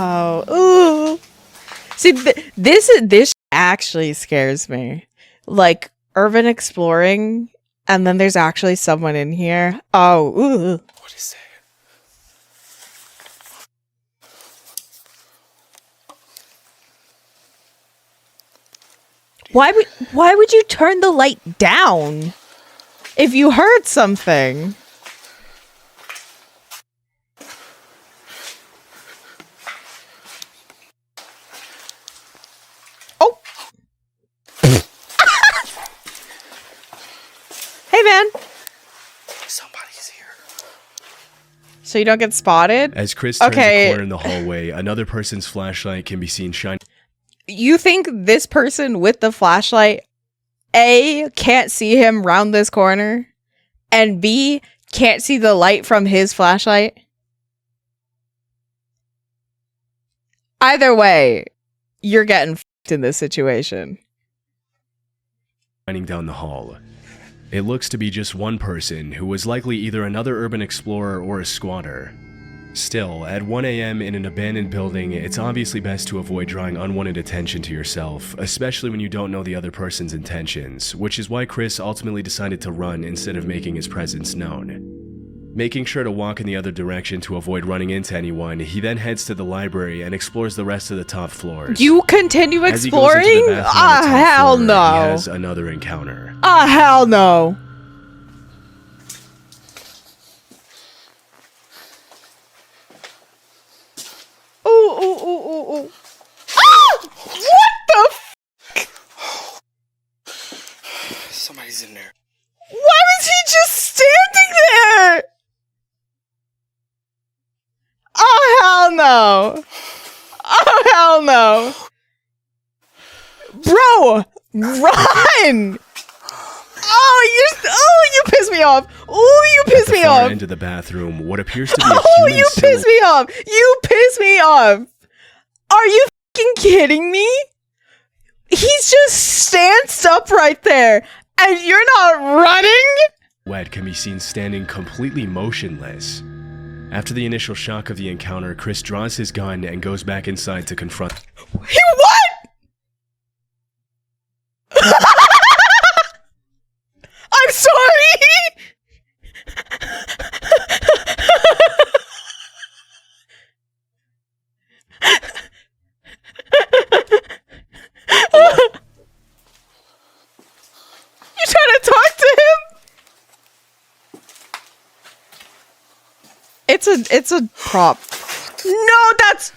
Oh, ooh. See, this actually scares me. Like urban exploring, and then there's actually someone in here. Oh, ooh. What is that? Why would you turn the light down if you heard something? Oh. Hey, man. Somebody's here. So you don't get spotted? As Chris turns a corner in the hallway, another person's flashlight can be seen shining. You think this person with the flashlight, A, can't see him round this corner, and B, can't see the light from his flashlight? Either way, you're getting f***ed in this situation. Shining down the hall. It looks to be just one person, who was likely either another urban explorer or a squatter. Still, at 1 a.m. in an abandoned building, it's obviously best to avoid drawing unwanted attention to yourself, especially when you don't know the other person's intentions, which is why Chris ultimately decided to run instead of making his presence known. Making sure to walk in the other direction to avoid running into anyone, he then heads to the library and explores the rest of the top floors. You continue exploring? Hell no. He has another encounter. Hell no. Ooh. Ah! What the f***? Somebody's in there. Why was he just standing there? Oh, hell no. Oh, hell no. Bro, run. You pissed me off. Oh, you pissed me off. Into the bathroom, what appears to be a human you pissed me off. You pissed me off. Are you fucking kidding me? He's just stanced up right there, and you're not running? Silhouette can be seen standing completely motionless. After the initial shock of the encounter, Chris draws his gun and goes back inside to confront. He what? I'm sorry. You trying to talk to him? It's a prop. No, that's.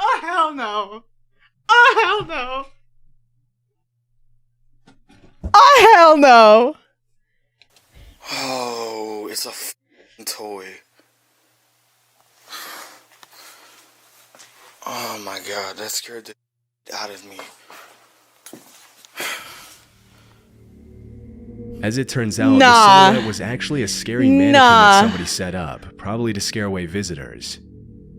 Oh hell no! Oh hell no! Oh hell no! Oh, it's a f***ing toy. Oh my god, that scared the out of me. As it turns out, the silhouette was actually a scary mannequin that somebody set up, probably to scare away visitors.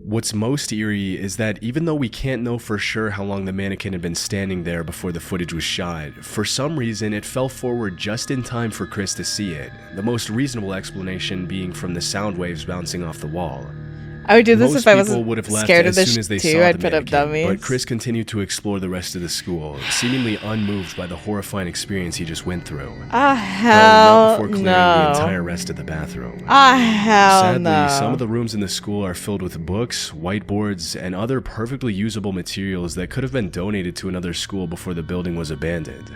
What's most eerie is that even though we can't know for sure how long the mannequin had been standing there before the footage was shot, for some reason it fell forward just in time for Chris to see it, the most reasonable explanation being from the sound waves bouncing off the wall. I would do this Most if I wasn't people would have left scared of as this soon as they too. saw I'd the put up mannequin, dummies. but Chris continued to explore the rest of the school, seemingly unmoved by the horrifying experience he just went through. Hell not before clearing no. the entire rest of the bathroom. Hell Sadly, no. some of the rooms in the school are filled with books, whiteboards, and other perfectly usable materials that could have been donated to another school before the building was abandoned.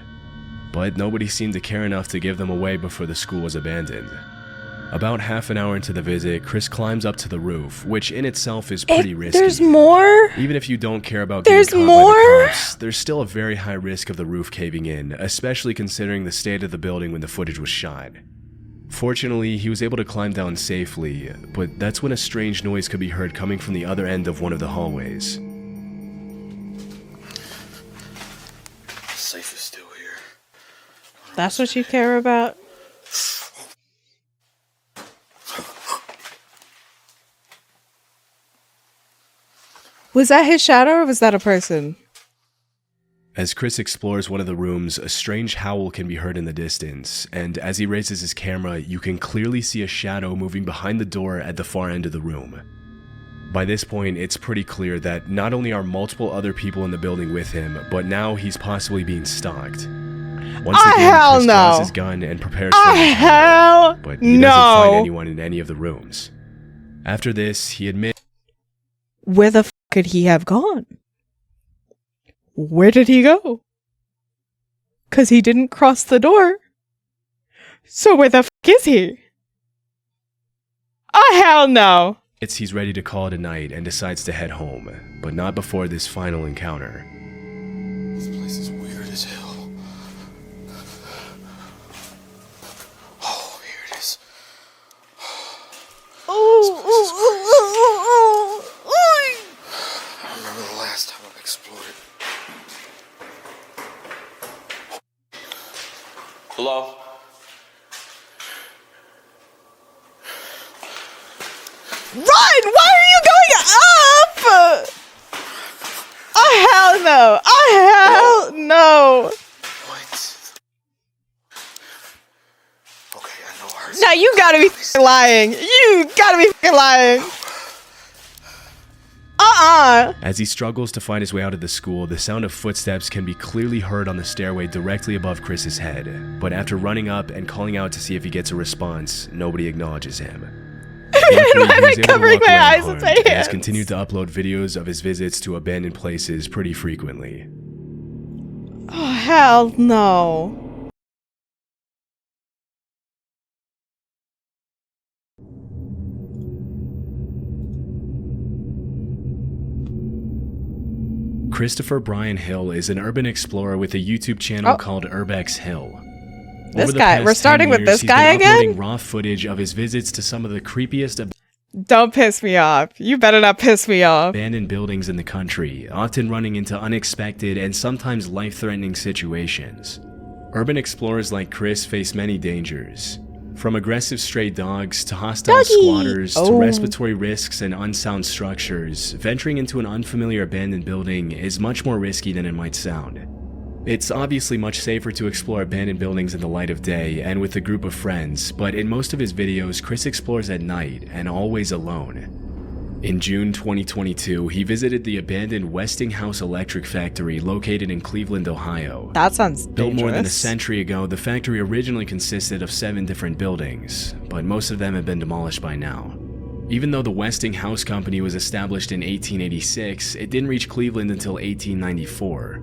But nobody seemed to care enough to give them away before the school was abandoned. About half an hour into the visit, Chris climbs up to the roof, which in itself is pretty risky. There's more? Even if you don't care about getting caught by the cops, there's still a very high risk of the roof caving in, especially considering the state of the building when the footage was shot. Fortunately, he was able to climb down safely, but that's when a strange noise could be heard coming from the other end of one of the hallways. Safe is still here. That's what you care about? Was that his shadow or was that a person? As Chris explores one of the rooms, a strange howl can be heard in the distance, and as he raises his camera, you can clearly see a shadow moving behind the door at the far end of the room. By this point, it's pretty clear that not only are multiple other people in the building with him, but now he's possibly being stalked. Once again, Chris draws his gun and prepares for an encounter, but he doesn't find anyone in any of the rooms. After this, he admits... Where the f*** could he have gone? Where did he go? 'Cause he didn't cross the door. So where the f*** is he? Oh, hell no. He's ready to call it a night and decides to head home, but not before this final encounter. This place is weird as hell. Oh, here it is. I remember the last time I explored it. Hello? Run! Why are you going up? Oh, hell no. Oh, hell no. What? Okay, I know ours. Now you gotta be f***ing lying. You gotta be f***ing lying. As he struggles to find his way out of the school, the sound of footsteps can be clearly heard on the stairway directly above Chris's head. But after running up and calling out to see if he gets a response, nobody acknowledges him. I'm covering my eyes with my hands. He has continued to upload videos of his visits to abandoned places pretty frequently. Oh, hell no. Christopher Brian Hill is an urban explorer with a YouTube channel called Urbex Hill. This guy, we're starting with this guy again? He's been uploading raw footage of his visits to some of the creepiest Don't piss me off. You better not piss me off. abandoned buildings in the country, often running into unexpected and sometimes life-threatening situations. Urban explorers like Chris face many dangers. From aggressive stray dogs to hostile squatters to respiratory risks and unsound structures, venturing into an unfamiliar abandoned building is much more risky than it might sound. It's obviously much safer to explore abandoned buildings in the light of day and with a group of friends, but in most of his videos, Chris explores at night and always alone. In June 2022, he visited the abandoned Westinghouse Electric Factory located in Cleveland, Ohio. That sounds dangerous. Built more than a century ago, the factory originally consisted of 7 different buildings, but most of them have been demolished by now. Even though the Westinghouse Company was established in 1886, it didn't reach Cleveland until 1894.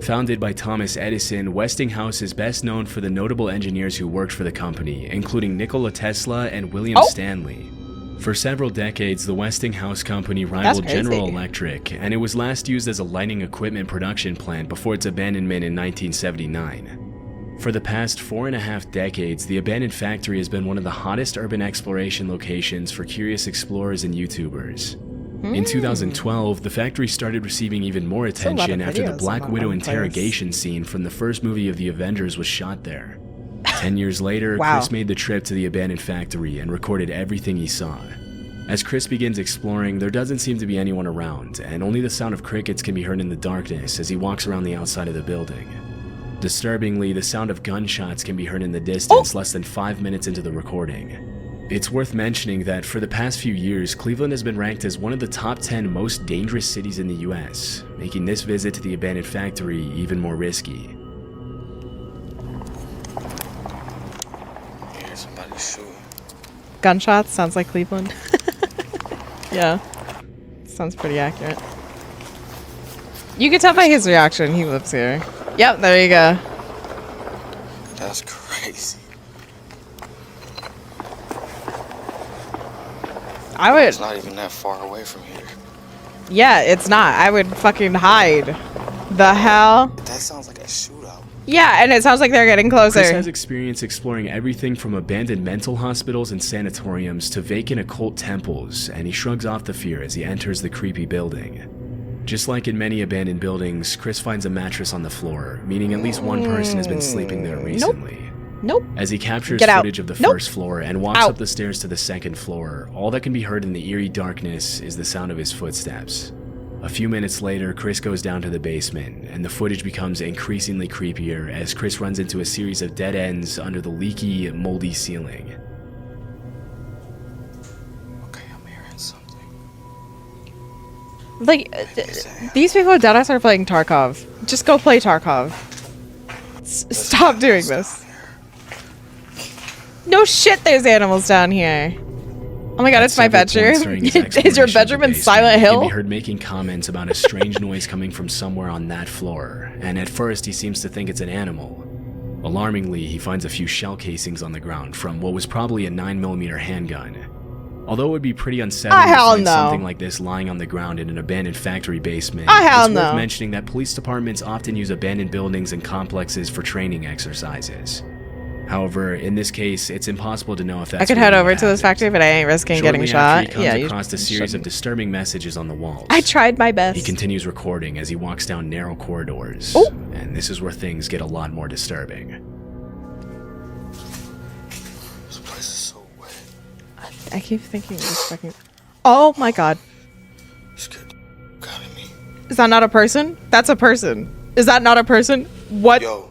Founded by Thomas Edison, Westinghouse is best known for the notable engineers who worked for the company, including Nikola Tesla and William Stanley. For several decades, the Westinghouse Company rivaled General Electric, and it was last used as a lighting equipment production plant before its abandonment in 1979. For the past 4.5 decades, the abandoned factory has been one of the hottest urban exploration locations for curious explorers and YouTubers. In 2012, the factory started receiving even more attention after the Black Widow interrogation scene from the first movie of the Avengers was shot there. 10 years later, Chris made the trip to the abandoned factory and recorded everything he saw. As Chris begins exploring, there doesn't seem to be anyone around, and only the sound of crickets can be heard in the darkness as he walks around the outside of the building. Disturbingly, the sound of gunshots can be heard in the distance less than 5 minutes into the recording. It's worth mentioning that for the past few years, Cleveland has been ranked as one of the top 10 most dangerous cities in the US, making this visit to the abandoned factory even more risky. Yeah, somebody's shooting. Gunshots sounds like Cleveland. Yeah. Sounds pretty accurate. You can tell by his reaction, he lives here. Yep, there you go. That's crazy. I would. It's not even that far away from here. Yeah, it's not. I would fucking hide. The hell? That sounds like a shootout. Yeah, and it sounds like they're getting closer. Chris has experience exploring everything from abandoned mental hospitals and sanatoriums to vacant occult temples, and he shrugs off the fear as he enters the creepy building. Just like in many abandoned buildings, Chris finds a mattress on the floor, meaning at least one person has been sleeping there recently. Nope. As he captures Get out. footage of the first floor and walks up the stairs to the second floor, all that can be heard in the eerie darkness is the sound of his footsteps. A few minutes later, Chris goes down to the basement, and the footage becomes increasingly creepier as Chris runs into a series of dead ends under the leaky, moldy ceiling. Okay, I'm hearing something. Like, these people at Deadass are playing Tarkov. Just go play Tarkov. Stop doing this. No shit, there's animals down here. Oh my god, it's my bedroom. Is your bedroom in Silent Hill? He can be heard making comments about a strange noise coming from somewhere on that floor, and at first he seems to think it's an animal. Alarmingly, he finds a few shell casings on the ground from what was probably a 9mm handgun. Although it would be pretty unsettling to find something like this lying on the ground in an abandoned factory basement, it's worth mentioning that police departments often use abandoned buildings and complexes for training exercises. However, in this case, it's impossible to know if that's. I could head over to this factory, but I ain't risking getting shot. He comes across a series of disturbing messages on the walls. I tried my best. He continues recording as he walks down narrow corridors, and this is where things get a lot more disturbing. This place is so wet. I keep thinking this fucking. Oh my god! Scared the out of me. Is that not a person? That's a person. Is that not a person? What? Yo.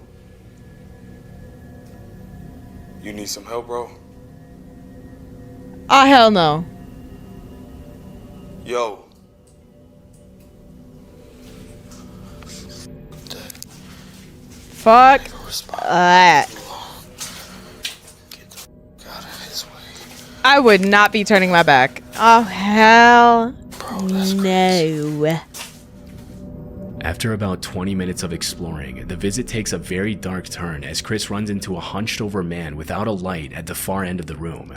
You need some help, bro? Ah, hell no. Yo. Fuck. Get the out of his way. I would not be turning my back. Oh, hell Bro, that's crazy. no. After about 20 minutes of exploring, the visit takes a very dark turn as Chris runs into a hunched-over man without a light at the far end of the room.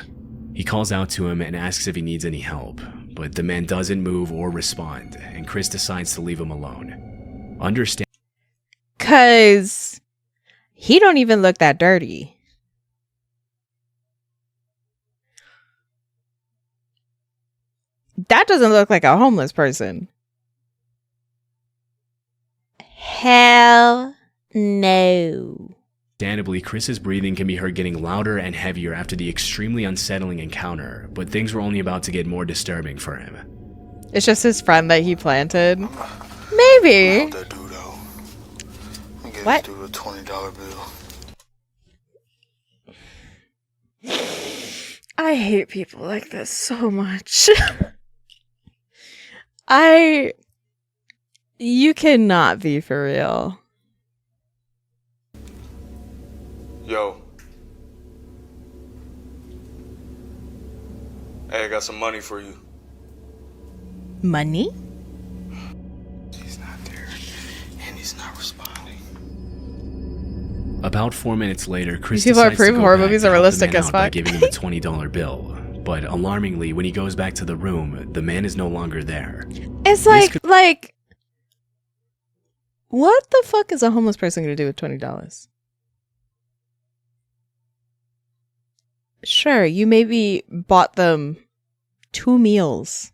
He calls out to him and asks if he needs any help, but the man doesn't move or respond, and Chris decides to leave him alone. Understand? 'Cause he don't even look that dirty. That doesn't look like a homeless person. Hell no. Understandably, Chris's breathing can be heard getting louder and heavier after the extremely unsettling encounter, but things were only about to get more disturbing for him. It's just his friend that he planted. Maybe. That dude out. I'm gonna What? give this dude a $20 bill. I hate people like this so much. You cannot be for real. Yo. Hey, I got some money for you. Money? He's not there, and he's not responding. About 4 minutes later, Chris These people decides to prove go horror back movies to are help the realistic man as out by fuck. giving him a $20 bill. But alarmingly, when he goes back to the room, the man is no longer there. It's like, what the fuck is a homeless person gonna do with $20? Sure, you maybe bought them 2 meals.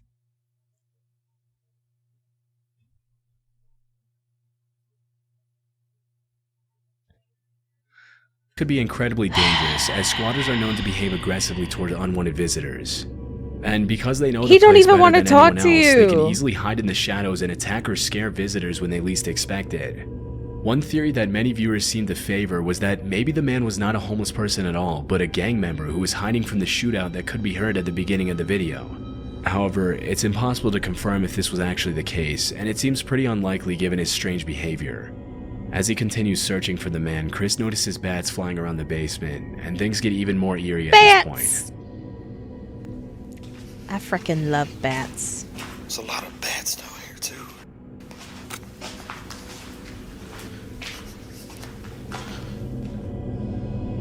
Could be incredibly dangerous, as squatters are known to behave aggressively toward unwanted visitors. And because they know He the don't place even better wanna than talk anyone to else, they can you. easily hide in the shadows and attack or scare visitors when they least expect it. One theory that many viewers seem to favor was that maybe the man was not a homeless person at all, but a gang member who was hiding from the shootout that could be heard at the beginning of the video. However, it's impossible to confirm if this was actually the case, and it seems pretty unlikely given his strange behavior. As he continues searching for the man, Chris notices bats flying around the basement, and things get even more eerie at this point. I freaking love bats. There's a lot of bats down here, too.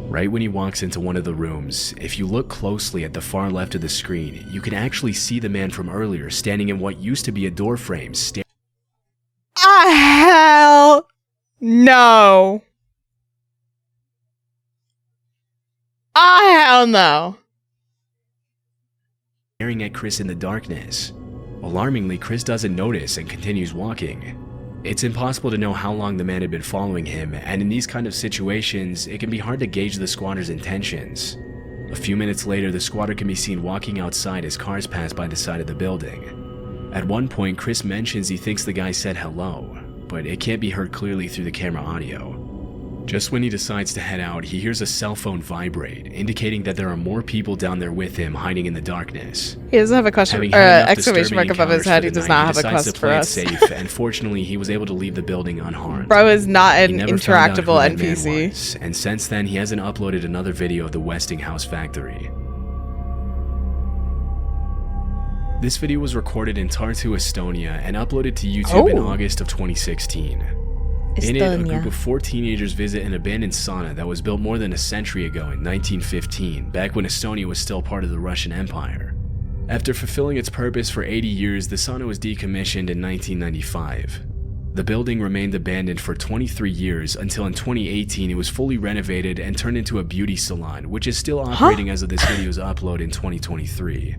Right when he walks into one of the rooms, if you look closely at the far left of the screen, you can actually see the man from earlier standing in what used to be a door frame. Hell no. Hell no. Staring at Chris in the darkness. Alarmingly, Chris doesn't notice and continues walking. It's impossible to know how long the man had been following him, and in these kind of situations, it can be hard to gauge the squatter's intentions. A few minutes later, the squatter can be seen walking outside as cars pass by the side of the building. At one point, Chris mentions he thinks the guy said hello, but it can't be heard clearly through the camera audio. Just when he decides to head out, he hears a cell phone vibrate, indicating that there are more people down there with him hiding in the darkness. He doesn't have a question, exclamation mark above his head. He does not have a quest for us. Safe, and fortunately, he was able to leave the building unharmed. Bro is not an He never found out who interactable that man NPC. was, and since then, he hasn't uploaded another video of the Westinghouse factory. This video was recorded in Tartu, Estonia, and uploaded to YouTube in August of 2016. In it, a group of 4 teenagers visit an abandoned sauna that was built more than a century ago in 1915, back when Estonia was still part of the Russian Empire. After fulfilling its purpose for 80 years, the sauna was decommissioned in 1995. The building remained abandoned for 23 years until in 2018 it was fully renovated and turned into a beauty salon, which is still operating as of this video's upload in 2023.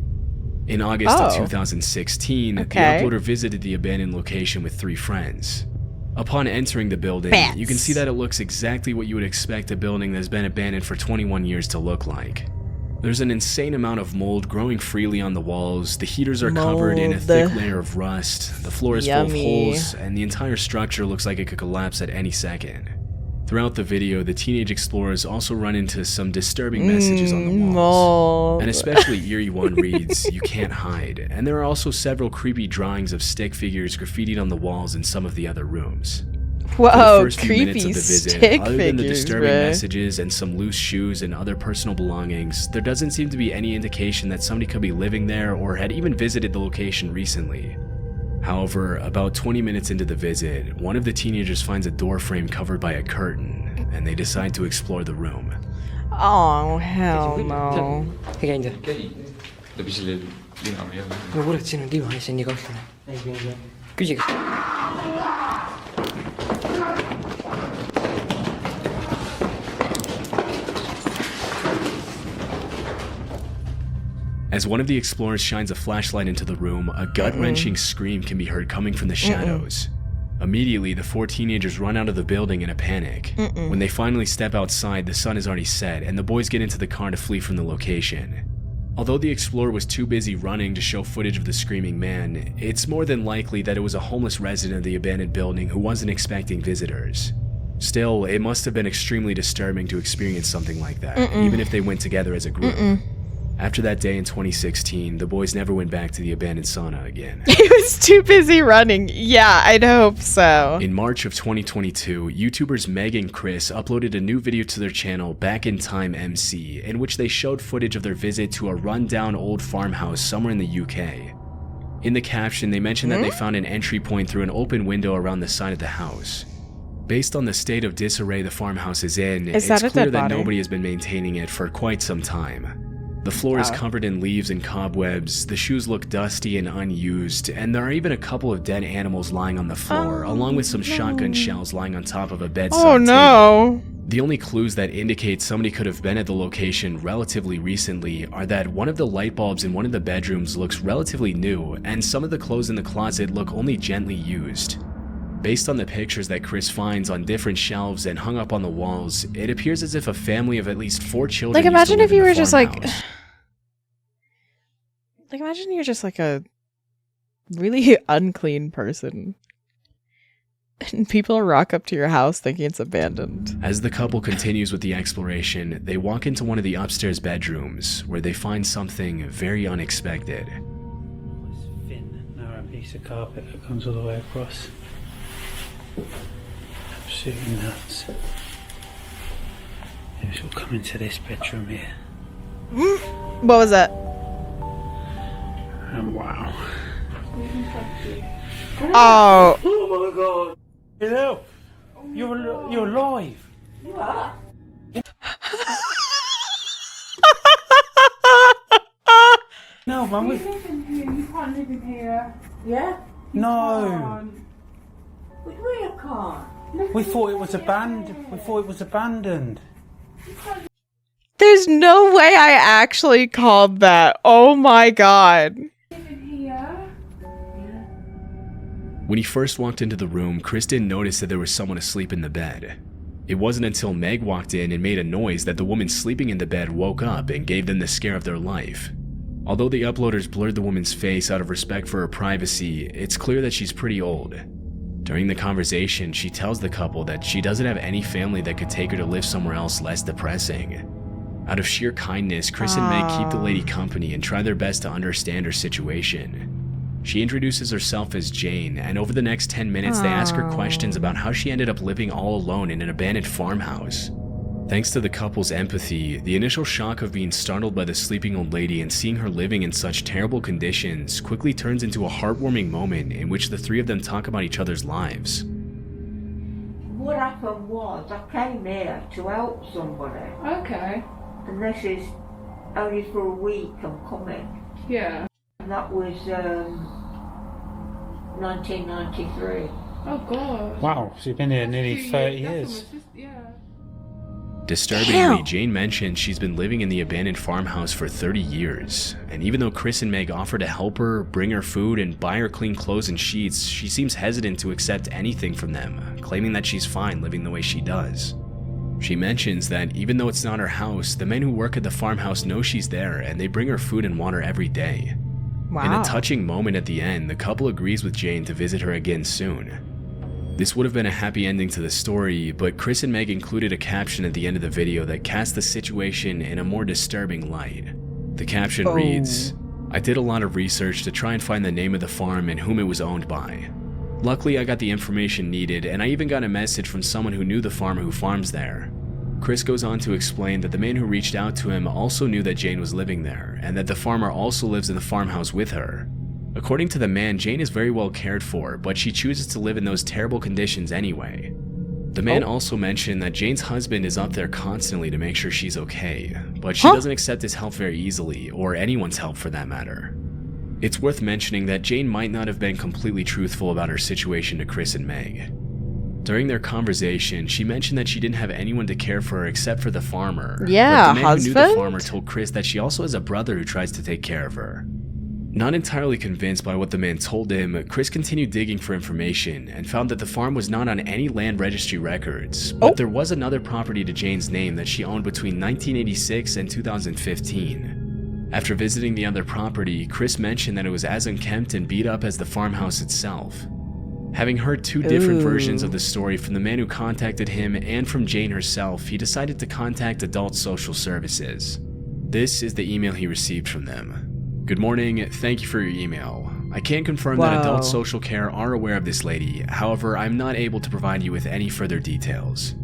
In August of 2016, the uploader visited the abandoned location with 3 friends. Upon entering the building, you can see that it looks exactly what you would expect a building that's been abandoned for 21 years to look like. There's an insane amount of mold growing freely on the walls, the heaters are covered in a thick layer of rust, the floor is full of holes, and the entire structure looks like it could collapse at any second. Throughout the video, the teenage explorers also run into some disturbing messages on the walls. And especially eerie one reads, "You can't hide." And there are also several creepy drawings of stick figures graffitied on the walls in some of the other rooms. Whoa, For the first few minutes creepy of the visit, stick other than the figures, disturbing bruh. messages and some loose shoes and other personal belongings, there doesn't seem to be any indication that somebody could be living there or had even visited the location recently. However, about 20 minutes into the visit, one of the teenagers finds a door frame covered by a curtain, and they decide to explore the room. Oh, hell no. As one of the explorers shines a flashlight into the room, a gut-wrenching scream can be heard coming from the shadows. Immediately, the 4 teenagers run out of the building in a panic. When they finally step outside, the sun is already set, and the boys get into the car to flee from the location. Although the explorer was too busy running to show footage of the screaming man, it's more than likely that it was a homeless resident of the abandoned building who wasn't expecting visitors. Still, it must have been extremely disturbing to experience something like that, even if they went together as a group. After that day in 2016, the boys never went back to the abandoned sauna again. He was too busy running. Yeah, I'd hope so. In March of 2022, YouTubers Meg and Chris uploaded a new video to their channel, Back in Time MC, in which they showed footage of their visit to a rundown old farmhouse somewhere in the UK. In the caption, they mentioned that they found an entry point through an open window around the side of the house. Based on the state of disarray the farmhouse is in, it's clear that nobody has been maintaining it for quite some time. The floor is covered in leaves and cobwebs, the shoes look dusty and unused, and there are even a couple of dead animals lying on the floor, along with some shotgun shells lying on top of a bedside table. The only clues that indicate somebody could have been at the location relatively recently are that one of the light bulbs in one of the bedrooms looks relatively new, and some of the clothes in the closet look only gently used. Based on the pictures that Chris finds on different shelves and hung up on the walls, it appears as if a family of at least 4 children Like, imagine if you were just like imagine you're just like a really unclean person. And people rock up to your house thinking it's abandoned. As the couple continues with the exploration, they walk into one of the upstairs bedrooms, where they find something very unexpected. This thin, narrow piece of carpet that comes all the way across. Absolutely nuts. We'll come into this bedroom here. What was that? And wow. Oh. Oh my god. Hello. You're alive. What? No, man. You live in here. You can't live in here. Yeah? No. We can't. We thought it was abandoned. There's no way I actually called that. Oh my god. Live in here. When he first walked into the room, Chris didn't notice that there was someone asleep in the bed. It wasn't until Meg walked in and made a noise that the woman sleeping in the bed woke up and gave them the scare of their life. Although the uploaders blurred the woman's face out of respect for her privacy, it's clear that she's pretty old. During the conversation, she tells the couple that she doesn't have any family that could take her to live somewhere else less depressing. Out of sheer kindness, Chris and Meg keep the lady company and try their best to understand her situation. She introduces herself as Jane, and over the next 10 minutes they ask her questions about how she ended up living all alone in an abandoned farmhouse. Thanks to the couple's empathy, the initial shock of being startled by the sleeping old lady and seeing her living in such terrible conditions quickly turns into a heartwarming moment in which the three of them talk about each other's lives. What happened was I came here to help somebody, Okay. and this is only for a week I'm coming. Yeah. And that was 1993. Oh god. Wow, so you've been here nearly 30 years. Yeah. Disturbingly, Damn. Jane mentioned she's been living in the abandoned farmhouse for 30 years, and even though Chris and Meg offer to help her, bring her food, and buy her clean clothes and sheets, she seems hesitant to accept anything from them, claiming that she's fine living the way she does. She mentions that even though it's not her house, the men who work at the farmhouse know she's there and they bring her food and water every day. Wow. In a touching moment at the end, the couple agrees with Jane to visit her again soon. This would have been a happy ending to the story, but Chris and Meg included a caption at the end of the video that cast the situation in a more disturbing light. The caption reads, "I did a lot of research to try and find the name of the farm and whom it was owned by. Luckily, I got the information needed, and I even got a message from someone who knew the farmer who farms there." Chris goes on to explain that the man who reached out to him also knew that Jane was living there, and that the farmer also lives in the farmhouse with her. According to the man, Jane is very well cared for, but she chooses to live in those terrible conditions anyway. The man also mentioned that Jane's husband is up there constantly to make sure she's okay, but she doesn't accept his help very easily, or anyone's help for that matter. It's worth mentioning that Jane might not have been completely truthful about her situation to Chris and Meg. During their conversation, she mentioned that she didn't have anyone to care for her except for the farmer. Yeah, but the man who knew the husband? farmer told Chris that she also has a brother who tries to take care of her. Not entirely convinced by what the man told him, Chris continued digging for information and found that the farm was not on any land registry records, but there was another property to Jane's name that she owned between 1986 and 2015. After visiting the other property, Chris mentioned that it was as unkempt and beat up as the farmhouse itself. Having heard two different versions of the story from the man who contacted him and from Jane herself, he decided to contact Adult Social Services. This is the email he received from them. "Good morning, thank you for your email. I can confirm that Adult Social Care are aware of this lady, however, I'm not able to provide you with any further details.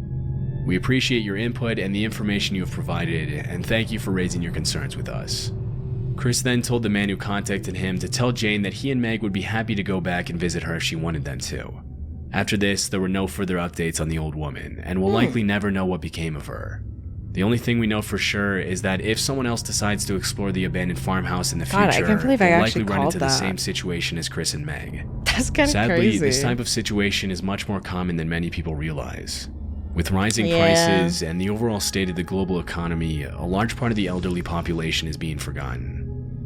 We appreciate your input and the information you have provided, and thank you for raising your concerns with us." Chris then told the man who contacted him to tell Jane that he and Meg would be happy to go back and visit her if she wanted them to. After this, there were no further updates on the old woman, and we'll likely never know what became of her. The only thing we know for sure is that if someone else decides to explore the abandoned farmhouse in the God, I future, can't believe I they'll actually likely run called into the that. same situation as Chris and Meg. That's kind of Sadly, crazy. this type of situation is much more common than many people realize. With rising Yeah. prices and the overall state of the global economy, a large part of the elderly population is being forgotten.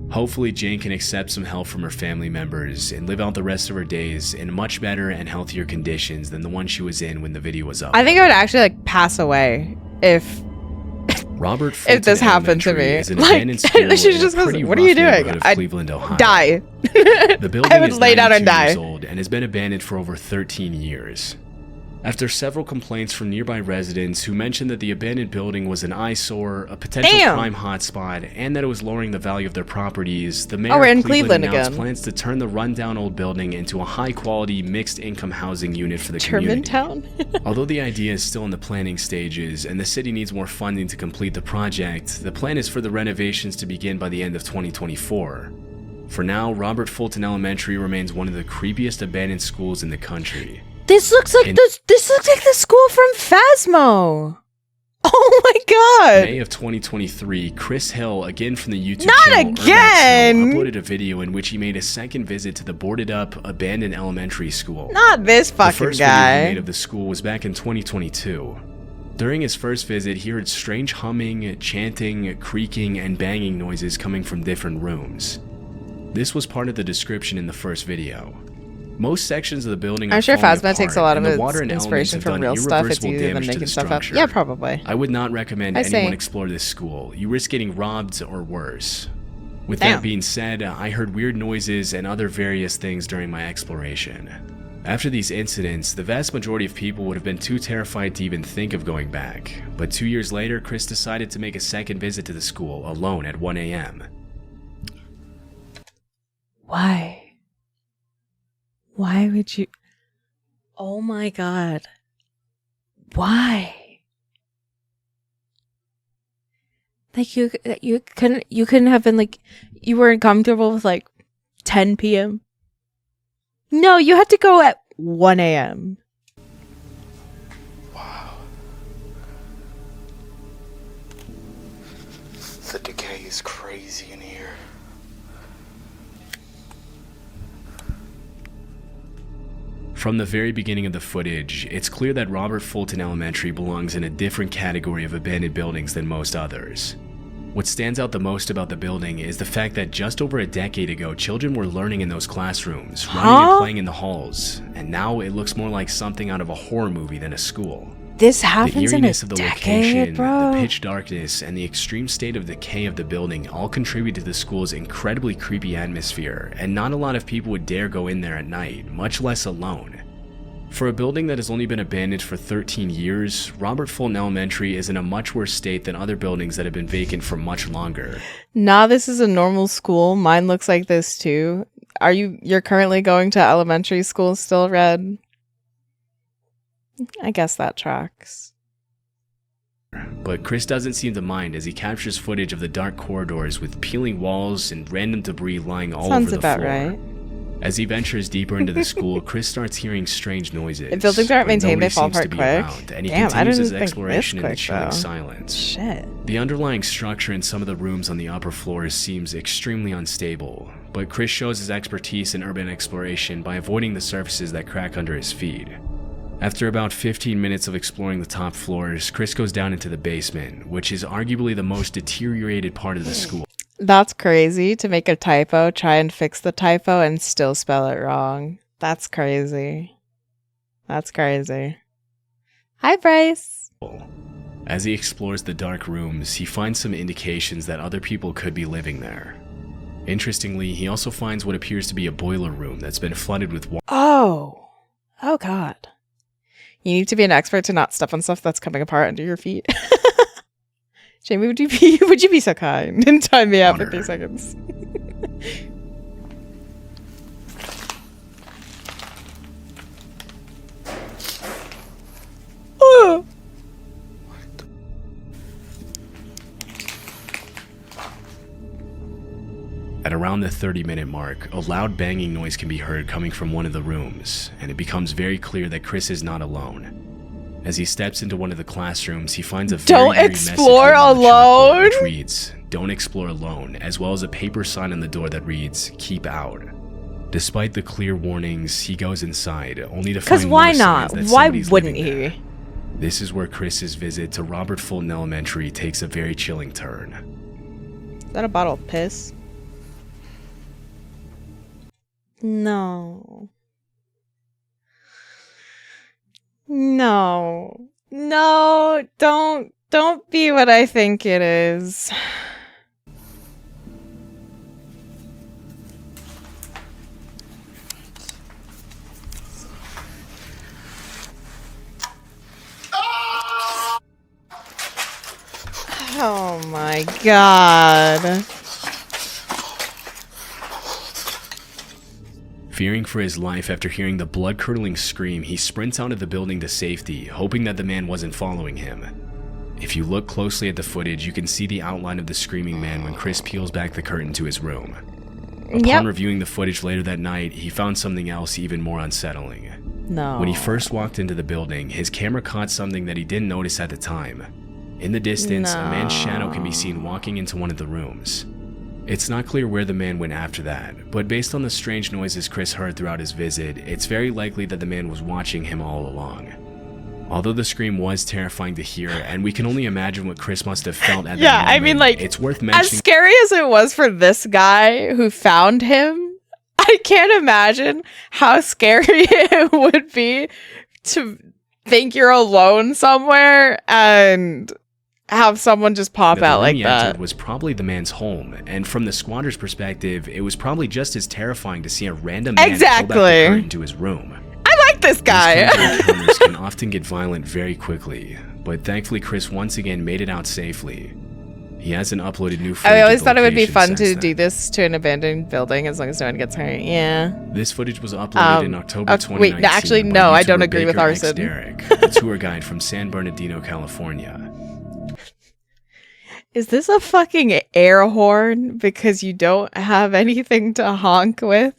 Hopefully, Jane can accept some help from her family members and live out the rest of her days in much better and healthier conditions than the one she was in when the video was up. I think I would actually like pass away if Robert if this Fulton happened to Elementary me. is an Like, abandoned school she in just a goes, pretty "What are you rough doing?" neighborhood of I'd Cleveland, Ohio. die. The building I would is lay down 92 and years die. old and has been abandoned for over 13 years. After several complaints from nearby residents who mentioned that the abandoned building was an eyesore, a potential Damn. crime hotspot, and that it was lowering the value of their properties, the mayor Oh, we're in of Cleveland Cleveland announced again. plans to turn the rundown old building into a high-quality, mixed-income housing unit for the community. Germantown. Although the idea is still in the planning stages and the city needs more funding to complete the project, the plan is for the renovations to begin by the end of 2024. For now, Robert Fulton Elementary remains one of the creepiest abandoned schools in the country. This looks like this looks like the school from Phasmo. Oh my god. May of 2023, Chris Hill, again from the YouTube Not channel again! Urbex Hill, uploaded a video in which he made a second visit to the boarded-up, abandoned elementary school. Not this The fucking first video he guy. made of the school was back in 2022. During his first visit, he heard strange humming, chanting, creaking, and banging noises coming from different rooms. This was part of the description in the first video. Most sections of the building are I'm sure falling Phasmo takes a apart, lot of and the its water and elements inspiration have from done real stuff. It's irreversible easier than damage to making the stuff up. structure. Yeah, probably. I would not recommend I anyone see. explore this school. You risk getting robbed or worse. With Damn. that being said, I heard weird noises and other various things during my exploration. After these incidents, the vast majority of people would have been too terrified to even think of going back, but 2 years later, Chris decided to make a second visit to the school alone at 1 a.m. Why? Why would you? Oh my god. Why? Like you couldn't have been like, you weren't comfortable with like 10 p.m. No, you had to go at 1 a.m. Wow. The decay is crazy in here. From the very beginning of the footage, it's clear that Robert Fulton Elementary belongs in a different category of abandoned buildings than most others. What stands out the most about the building is the fact that just over a decade ago, children were learning in those classrooms, running and playing in the halls, and now it looks more like something out of a horror movie than a school. This The happens in a eeriness of the decade, location, bro. the pitch darkness, and the extreme state of decay of the building all contribute to the school's incredibly creepy atmosphere, and not a lot of people would dare go in there at night, much less alone. For a building that has only been abandoned for 13 years, Robert Fulton Elementary is in a much worse state than other buildings that have been vacant for much longer. Nah, this is a normal school. Mine looks like this too. You're currently going to elementary school still, Red? I guess that tracks. But Chris doesn't seem to mind as he captures footage of the dark corridors with peeling walls and random debris lying all Sounds over the about floor. right. As he ventures deeper into the school, Chris starts hearing strange noises. If buildings aren't but maintained, nobody they fall seems to apart be quick. around, and he Damn, I continues didn't his think exploration this in the quick, chilling though. silence. Shit. The underlying structure in some of the rooms on the upper floors seems extremely unstable, but Chris shows his expertise in urban exploration by avoiding the surfaces that crack under his feet. After about 15 minutes of exploring the top floors, Chris goes down into the basement, which is arguably the most deteriorated part of the school. That's crazy to make a typo, try and fix the typo, and still spell it wrong. That's crazy. That's crazy. Hi, Bryce. As he explores the dark rooms, he finds some indications that other people could be living there. Interestingly, he also finds what appears to be a boiler room that's been flooded with water. Oh. Oh, God. You need to be an expert to not step on stuff that's coming apart under your feet. Jamie, would you be so kind and time me out for 3 seconds? Oh. At around the 30-minute mark, a loud banging noise can be heard coming from one of the rooms, and it becomes very clear that Chris is not alone. As he steps into one of the classrooms, he finds a Don't very message explore written on the chalkboard, alone? which reads, "Don't explore alone," as well as a paper sign on the door that reads, "Keep out." Despite the clear warnings, he goes inside, only to Because find why more not? signs that Why somebody's wouldn't living there. he? This is where Chris's visit to Robert Fulton Elementary takes a very chilling turn. Is that a bottle of piss? No. No. No, don't be what I think it is. Oh my god. Fearing for his life after hearing the blood-curdling scream, he sprints out of the building to safety, hoping that the man wasn't following him. If you look closely at the footage, you can see the outline of the screaming man when Chris peels back the curtain to his room. Upon reviewing the footage later that night, he found something else even more unsettling. No. When he first walked into the building, his camera caught something that he didn't notice at the time. In the distance, a man's shadow can be seen walking into one of the rooms. It's not clear where the man went after that, but based on the strange noises Chris heard throughout his visit, it's very likely that the man was watching him all along. Although the scream was terrifying to hear, and we can only imagine what Chris must have felt at that moment, I mean, like, it's worth as mentioning. scary as it was for this guy who found him, I can't imagine how scary it would be to think you're alone somewhere and have someone just pop The out room like he that. entered was probably the man's home, and from the squatter's perspective, it was probably just as terrifying to see a random man pull back the Exactly. curtain to his room. I like this These guy. kinds of encounters can often get violent very quickly, but thankfully Chris once again made it out safely. He hasn't uploaded new footage. I always of the thought it would be location fun since to then. do this to an abandoned building as long as no one gets hurt. Yeah. This footage was uploaded in October wait, 2019. actually, by no, I YouTuber don't agree with Baker X arson. Derek, a tour guide from San Bernardino, California. Is this a fucking air horn because you don't have anything to honk with?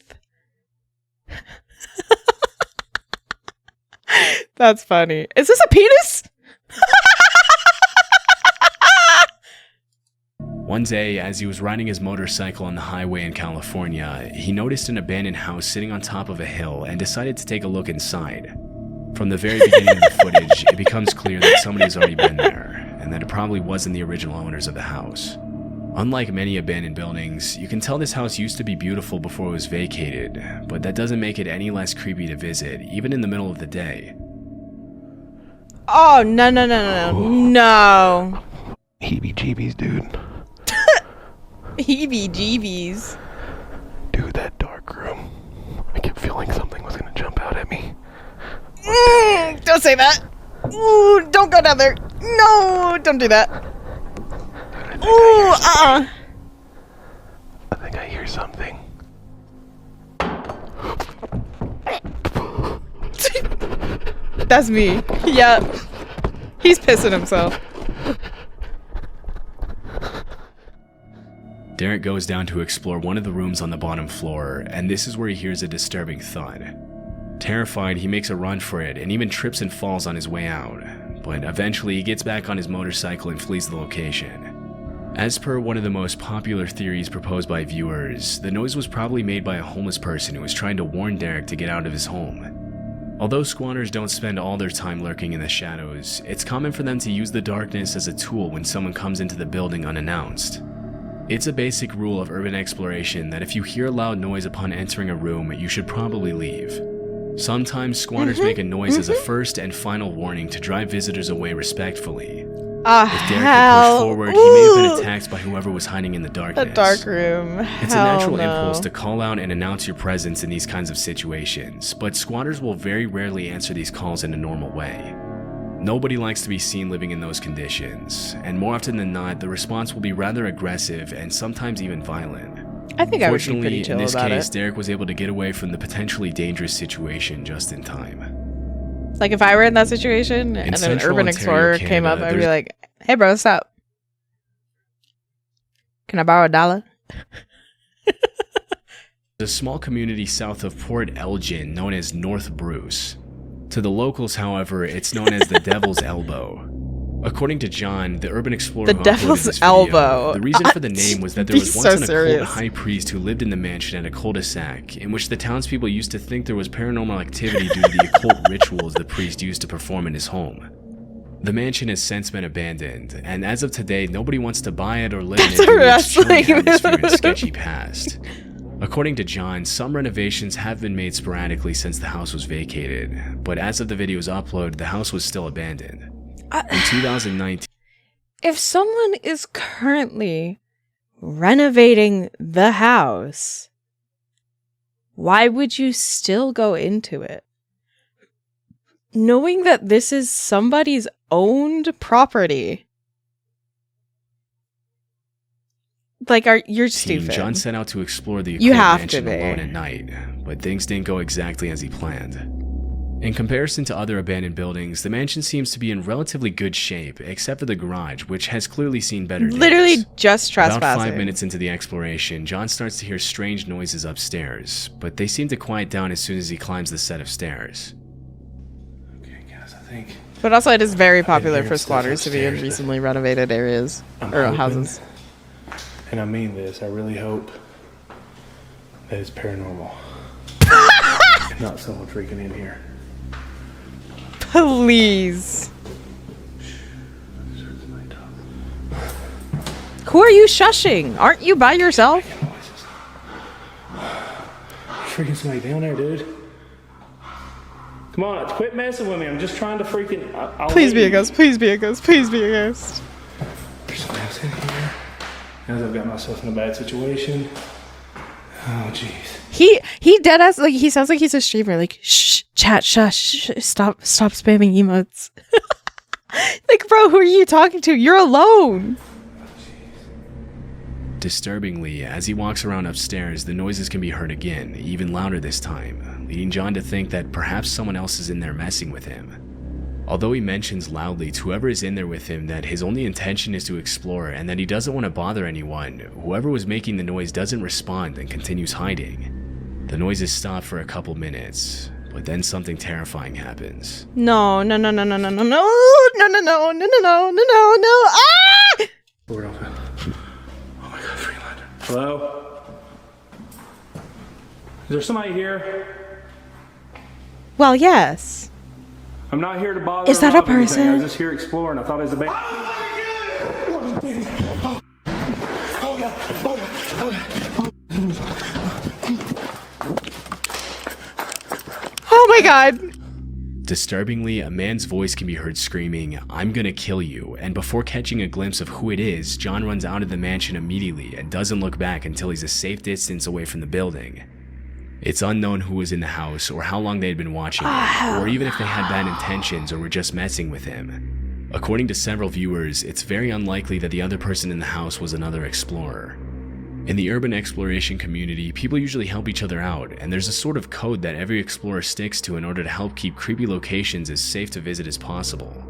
That's funny. Is this a penis? One day, as he was riding his motorcycle on the highway in California, he noticed an abandoned house sitting on top of a hill and decided to take a look inside. From the very beginning of the footage, it becomes clear that somebody has already been there, and that it probably wasn't the original owners of the house. Unlike many abandoned buildings, you can tell this house used to be beautiful before it was vacated, but that doesn't make it any less creepy to visit, even in the middle of the day. Oh, no, no, no, no, no. No. Heebie-jeebies, dude. Heebie-jeebies. Dude, that dark room. I kept feeling something was gonna jump out at me. Don't say that. Ooh, don't go down there. No, don't do that. Ooh, I think I hear something. That's me. Yep. He's pissing himself. Derek goes down to explore one of the rooms on the bottom floor, and this is where he hears a disturbing thud. Terrified, he makes a run for it and even trips and falls on his way out, but eventually he gets back on his motorcycle and flees the location. As per one of the most popular theories proposed by viewers, the noise was probably made by a homeless person who was trying to warn Derek to get out of his home. Although squatters don't spend all their time lurking in the shadows, it's common for them to use the darkness as a tool when someone comes into the building unannounced. It's a basic rule of urban exploration that if you hear a loud noise upon entering a room, you should probably leave. Sometimes squatters make a noise as a first and final warning to drive visitors away respectfully. If Derek had pushed forward, he may have been attacked by whoever was hiding in the darkness. The dark room. It's a natural impulse to call out and announce your presence in these kinds of situations, but squatters will very rarely answer these calls in a normal way. Nobody likes to be seen living in those conditions, and more often than not, the response will be rather aggressive and sometimes even violent. I think I would be Fortunately, pretty in chill this about case, it. Derek was able to get away from the potentially dangerous situation just in time. Like if I were in that situation and an Central urban Ontario, explorer came up, Canada, I'd be there's- like, "Hey, bro, what's up? Can I borrow $1?" There's a small community south of Port Elgin known as North Bruce. To the locals, however, it's known as the Devil's Elbow. According to John, the urban explorer The who uploaded Devil's this video, Elbow. the reason for the name was that there Be was so once an occult serious. high priest who lived in the mansion at a cul-de-sac, in which the townspeople used to think there was paranormal activity due to the occult rituals the priest used to perform in his home. The mansion has since been abandoned, and as of today, nobody wants to buy it or live in it That's a due to its chilling wrestling atmosphere and move. sketchy past. According to John, some renovations have been made sporadically since the house was vacated, but as of the video's upload, the house was still abandoned. In 2019, If someone is currently renovating the house, why would you still go into it? Knowing that this is somebody's owned property. Like, you're stupid. John set out to explore the You occult have mansion to be. alone at night, but things didn't go exactly as he planned. In comparison to other abandoned buildings, the mansion seems to be in relatively good shape, except for the garage, which has clearly seen better days. Literally just trespassing. About 5 minutes into the exploration, John starts to hear strange noises upstairs, but they seem to quiet down as soon as he climbs the set of stairs. Okay, guys, I think But also, it is very popular hearing for stuff squatters to be in upstairs. recently renovated areas I'm or hoping, houses. and I mean this, I really hope that it's paranormal. Not someone freaking in here. Please. Who are you shushing? Aren't you by yourself? Freaking somebody down there, dude. Come on, quit messing with me. I'm just trying to freaking. I'll Please be a leave. ghost. Please be a ghost. Please be a ghost. else in here. As I've got myself in a bad situation. Oh, jeez. He dead ass, like, he sounds like he's a streamer. Like, shh, chat, shush, stop spamming emotes. Like, bro, who are you talking to? You're alone. Disturbingly, as he walks around upstairs, the noises can be heard again, even louder this time, leading John to think that perhaps someone else is in there messing with him. Although he mentions loudly to whoever is in there with him that his only intention is to explore and that he doesn't want to bother anyone, whoever was making the noise doesn't respond and continues hiding. The noises stop for a couple minutes, but then something terrifying happens. No. Ah! Door open. Oh my god, free lantern. Hello? Is there somebody here? Well, yes. I'm not here to bother. Is that or a rob anything. I person? was just here exploring. I thought it was a band. Oh my god. Disturbingly, a man's voice can be heard screaming, "I'm gonna kill you," and before catching a glimpse of who it is, John runs out of the mansion immediately and doesn't look back until he's a safe distance away from the building. It's unknown who was in the house or how long they had been watching him, or even if they had bad intentions or were just messing with him. According to several viewers, it's very unlikely that the other person in the house was another explorer. In the urban exploration community, people usually help each other out, and there's a sort of code that every explorer sticks to in order to help keep creepy locations as safe to visit as possible.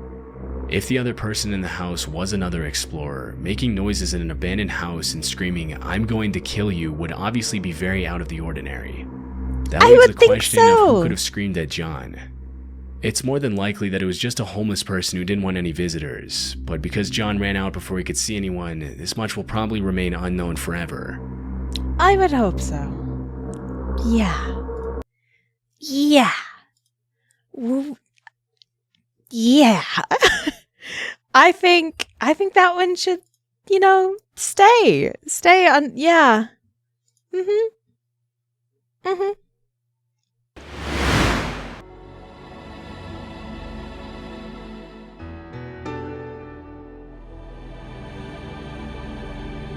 If the other person in the house was another explorer, making noises in an abandoned house and screaming, "I'm going to kill you," would obviously be very out of the ordinary. That I leaves would the think question of so. who could have screamed at John. It's more than likely that it was just a homeless person who didn't want any visitors, but because John ran out before he could see anyone, this much will probably remain unknown forever. I would hope so. Yeah. Yeah. I think that one should, stay on. Yeah. Mhm.